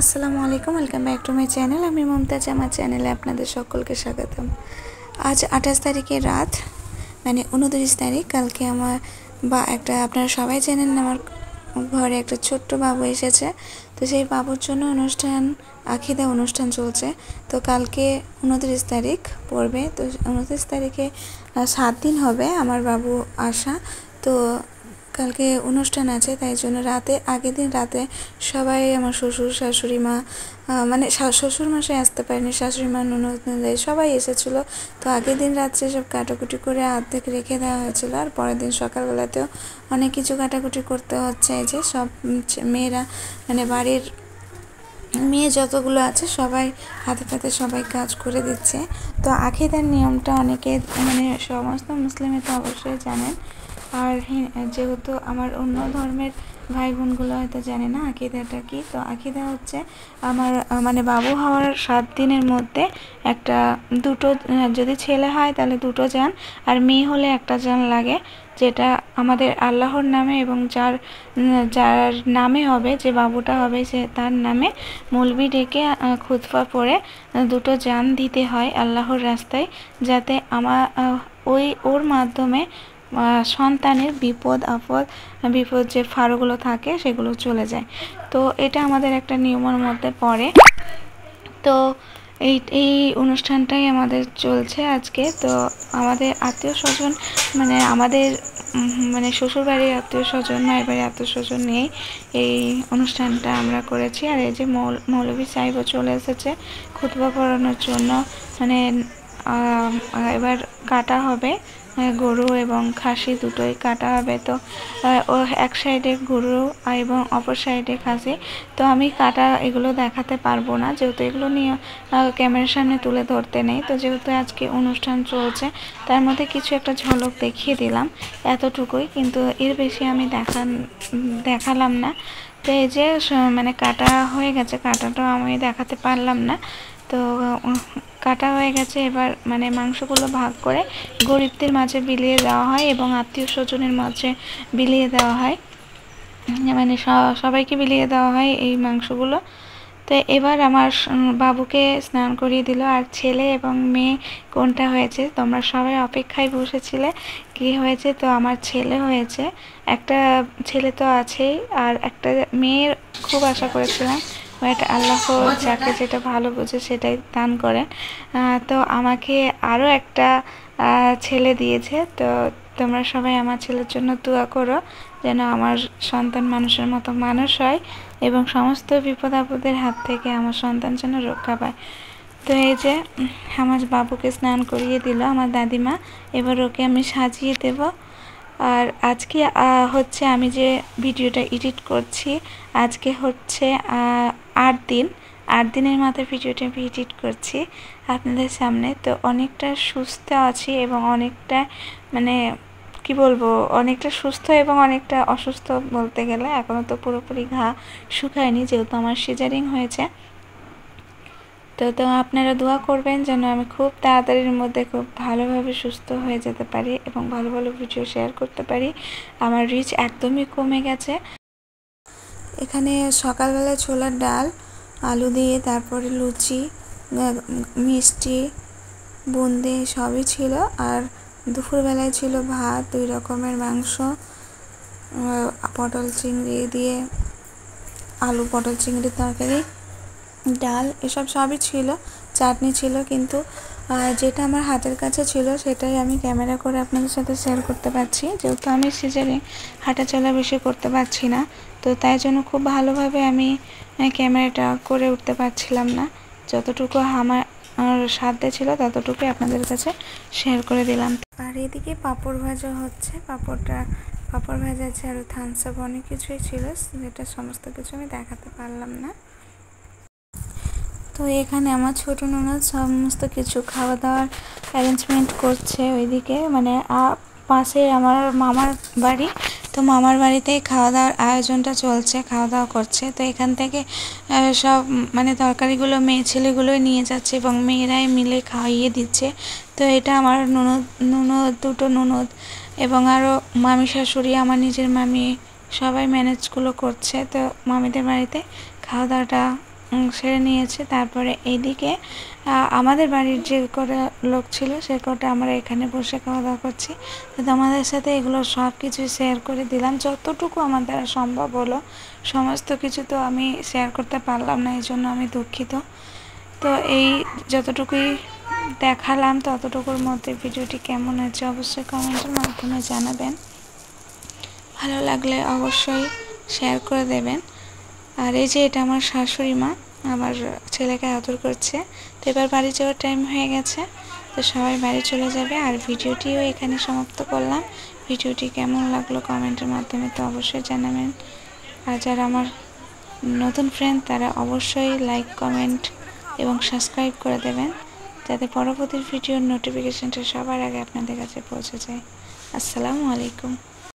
আসসালামু আলাইকুম, welcome back to my channel. আমি মমতাজ, আমার চ্যানেলে আপনাদের সকলকে স্বাগতম। আজ 28 তারিখের রাত, মানে 29 তারিখ। কালকে আমার আপনারা সবাই জানেন আমার ঘরে একটা ছোট্ট বাবু এসেছে। তো সেই বাবুর জন্য আকিদা অনুষ্ঠান চলছে। তো কালকে 29 তারিখ পড়বে। তো 29 তারিখে 7 দিন হবে আমার বাবু আসা। তো কালকে অনুষ্ঠান আছে, তাই জন্য আগের দিন রাতে সবাই, আমার শ্বশুর শাশুড়ি মা, মানে শ্বশুর মশাই আসতে পারেনি, শাশুড়ি মা ননদ সবাই এসেছিলো। তো আগের দিন রাত্রে সব কাটাকুটি করে অর্ধেক রেখে দেওয়া হয়েছিল, আর পরের দিন সকালবেলাতেও অনেক কিছু কাটাকুটি করতে হচ্ছে। এই যে সব মেয়েরা, মানে বাড়ির মেয়ে যতগুলো আছে সবাই হাতে পাতে সবাই কাজ করে দিচ্ছে। তো আকিদার নিয়মটা অনেকে, মানে সমস্ত মুসলিমে তো অবশ্যই জানেন, আর যেহেতু আমার অন্য ধর্মের ভাই বোনগুলো হয়তো জানে না আকিদাটা কি। তো আকিদা হচ্ছে আমার, মানে বাবু হওয়ার 7 দিনের মধ্যে দুটো, যদি ছেলে হয় তাহলে 2টো জান, আর মেয়ে হলে 1টা জান লাগে, যেটা আমাদের আল্লাহর নামে এবং যার নামে হবে, যে বাবুটা হবে সে তার নামে মলবি ডেকে খুতবা পড়ে 2টো জান দিতে হয় আল্লাহর রাস্তায়, যাতে ওর মাধ্যমে সন্তানের বিপদ যে ফাড়গুলো থাকে সেগুলো চলে যায়। তো এটা আমাদের একটা নিয়মের মধ্যে পড়ে। তো এই অনুষ্ঠানটাই আমাদের চলছে আজকে। তো আমাদের আত্মীয় স্বজন, মানে আমাদের মানে শ্বশুরবাড়ির আত্মীয় স্বজন, মায়ের বাড়ির আত্মীয় স্বজন নিয়েই এই অনুষ্ঠানটা আমরা করেছি। আর এই যে মৌলভী সাহেবও চলে এসেছে খুতবা পড়ানোর জন্য। মানে এবার কাটা হবে, গরু এবং খাসি দুটোই কাটা হবে। তো ও এক সাইডে গরু এবং অপর সাইডে খাসি। তো আমি কাটা এগুলো দেখাতে পারবো না, যেহেতু এগুলো নিয়ে ক্যামেরার সামনে তুলে ধরতে নেই। তো যেহেতু আজকে অনুষ্ঠান চলছে, তার মধ্যে কিছু একটা ঝলক দেখিয়ে দিলাম, এতটুকুই, কিন্তু এর বেশি আমি দেখালাম না। তো এই যে মানে কাটা হয়ে গেছে, কাটাটাও আমি দেখাতে পারলাম না। তো কাটা হয়ে গেছে, এবার মানে মাংসগুলো ভাগ করে গরিবদের মাঝে বিলিয়ে দেওয়া হয় এবং আত্মীয় স্বজনের মাঝে বিলিয়ে দেওয়া হয়, মানে সবাইকে বিলিয়ে দেওয়া হয় এই মাংসগুলো। তো এবার আমার বাবুকে স্নান করিয়ে দিল। আর ছেলে এবং মেয়ে কোনটা হয়েছে তোমরা সবাই অপেক্ষায় বসেছিলে কি হয়েছে। তো আমার ছেলে হয়েছে, একটা ছেলে তো আছেই, আর একটা মেয়ের খুব আশা করেছিলাম। বাট আল্লাহ যাকে যেটা ভালো বোঝে সেটাই দান করেন। তো আমাকে আরও একটা ছেলে দিয়েছে। তো তোমরা সবাই আমার ছেলের জন্য দোয়া করো, যেন আমার সন্তান মানুষের মতো মানুষ হয় এবং সমস্ত বিপদ আপদের হাত থেকে আমার সন্তান যেন রক্ষা পায়। তো এই যে আমার বাবুকে স্নান করিয়ে দিল আমার দাদিমা। এবার ওকে আমি সাজিয়ে দেব। আর আজকে হচ্ছে আমি যে ভিডিওটা এডিট করছি, আজকে হচ্ছে 8 দিনের মাথায় ভিডিওটা আমি এডিট করছি আপনাদের সামনে। তো অনেকটা সুস্থ আছি এবং অনেকটা, মানে কি বলবো, অনেকটা সুস্থ এবং অনেকটা অসুস্থ বলতে গেলে। এখনও তো পুরোপুরি ঘা শুকায়নি, যেহেতু আমার সিজারিং হয়েছে। তো আপনারা দোয়া করবেন যেন আমি খুব তাড়াতাড়ির মধ্যে খুব ভালোভাবে সুস্থ হয়ে যেতে পারি এবং ভালো ভালো ভিডিও শেয়ার করতে পারি। আমার রিচ একদমই কমে গেছে। এখানে সকালবেলা ছোলার ডাল, আলু দিয়ে, তারপরে লুচি, মিষ্টি, বুন্দি সবই ছিল। আর দুপুরবেলায় ছিল ভাত, 2 রকমের মাংস, পটল চিংড়ি দিয়ে, আলু পটল চিংড়ির তরকারি, ডাল, এসব সবই ছিল, চাটনি ছিল। কিন্তু যেটা আমার হাতের কাছে ছিল সেটাই আমি ক্যামেরা করে আপনাদের সাথে শেয়ার করতে পারছি, যেহেতু আমি সিজারে হাঁটা চলা বেশি করতে পারছি না। তো তাই জন্য খুব ভালোভাবে আমি ক্যামেরাটা করে উঠতে পারছিলাম না। যতটুকু আমার সাধ্যে ছিল ততটুকুই আপনাদের কাছে শেয়ার করে দিলাম। আর এদিকে পাঁপড় ভাজা হচ্ছে, পাঁপড় ভাজা আছে, আর থামস আপ অনেক কিছুই ছিল, যেটা সমস্ত কিছু আমি দেখাতে পারলাম না। তো এখানে আমার ছোট ননদ সমস্ত কিছু খাওয়া দাওয়ার অ্যারেঞ্জমেন্ট করছে ওইদিকে, মানে পাশে আমার মামার বাড়ি। তো মামার বাড়িতেই খাওয়া দাওয়ার আয়োজনটা চলছে, খাওয়া দাওয়া করছে। তো এখান থেকে সব মানে তরকারিগুলো মেয়ে ছেলেগুলোই নিয়ে যাচ্ছে এবং মেয়েরাই মিলে খাইয়ে দিচ্ছে। তো এটা আমার দুটো ননদ এবং আরও মামি শাশুড়ি, আমার নিজের মামি, সবাই ম্যানেজগুলো করছে। তো মামিদের বাড়িতে খাওয়া দাওয়াটা সেরে নিয়েছে। তারপরে এইদিকে আমাদের বাড়ির যে কটা লোক ছিল সে কটা আমরা এখানে বসে খাওয়া দাওয়া করছি। তো তোমাদের সাথে এগুলো সব কিছু শেয়ার করে দিলাম, যতটুকু আমার দ্বারা সম্ভব হলো। সমস্ত কিছু তো আমি শেয়ার করতে পারলাম না, এই জন্য আমি দুঃখিত। তো এই যতটুকুই দেখালাম ততটুকুর মধ্যে ভিডিওটি কেমন হয়েছে অবশ্যই কমেন্টের মাধ্যমে জানাবেন। ভালো লাগলে অবশ্যই শেয়ার করে দেবেন। আর এই যে এটা আমার শাশুড়ি মা আমার ছেলেকে আদর করছে। তো এবার বাড়ি যাওয়ার টাইম হয়ে গেছে, তো সবাই বাড়ি চলে যাবে। আর ভিডিওটিও এখানে সমাপ্ত করলাম। ভিডিওটি কেমন লাগলো কমেন্টের মাধ্যমে তো অবশ্যই জানাবেন। আর যারা আমার নতুন ফ্রেন্ড তারা অবশ্যই লাইক, কমেন্ট এবং সাবস্ক্রাইব করে দেবেন, যাতে পরবর্তী ভিডিওর নোটিফিকেশনটা সবার আগে আপনাদের কাছে পৌঁছে যায়। আসসালামু আলাইকুম।